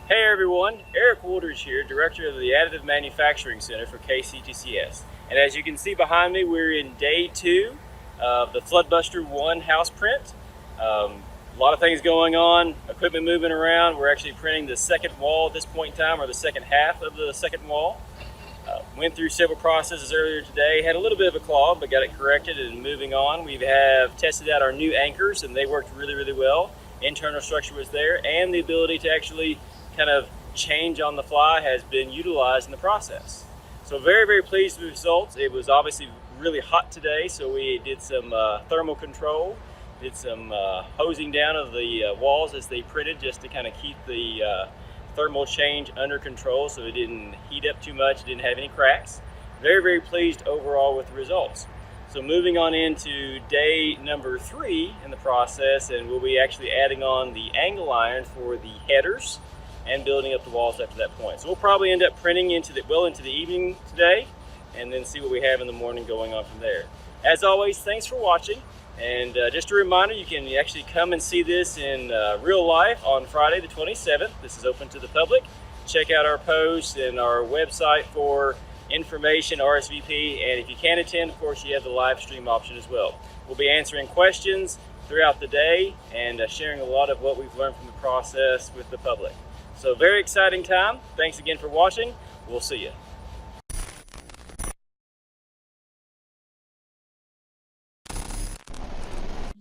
Hey everyone, Eric Woolridge here, Director of the Additive Manufacturing Center for KCTCS. And as you can see behind me, we're in day 2 of the FloodBuster 1 house print. A lot of things going on, equipment moving around. We're actually printing the second wall at this point in time, or the second half of the second wall. Went through several processes earlier today, had a little bit of a clog, but got it corrected and moving on. We have tested out our new anchors and they worked really well. Internal structure was there, and the ability to actually kind of change on the fly has been utilized in the process. So very pleased with the results. It was obviously really hot today, so we did some thermal control, did some hosing down of the walls as they printed, just to kind of keep the thermal change under control so it didn't heat up too much, it didn't have any cracks. Very pleased overall with the results. So moving on into day number 3 in the process, and we'll be actually adding on the angle iron for the headers and building up the walls after that point. So we'll probably end up printing into the evening today, and then see what we have in the morning going on from there. As always, thanks for watching, and just a reminder, you can actually come and see this in real life on Friday the 27th. This is open to the public. Check out our posts and our website for information, RSVP, and if you can't attend, of course, you have the live stream option as well. We'll be answering questions throughout the day and sharing a lot of what we've learned from the process with the public. So very exciting time. Thanks again for watching. We'll see you.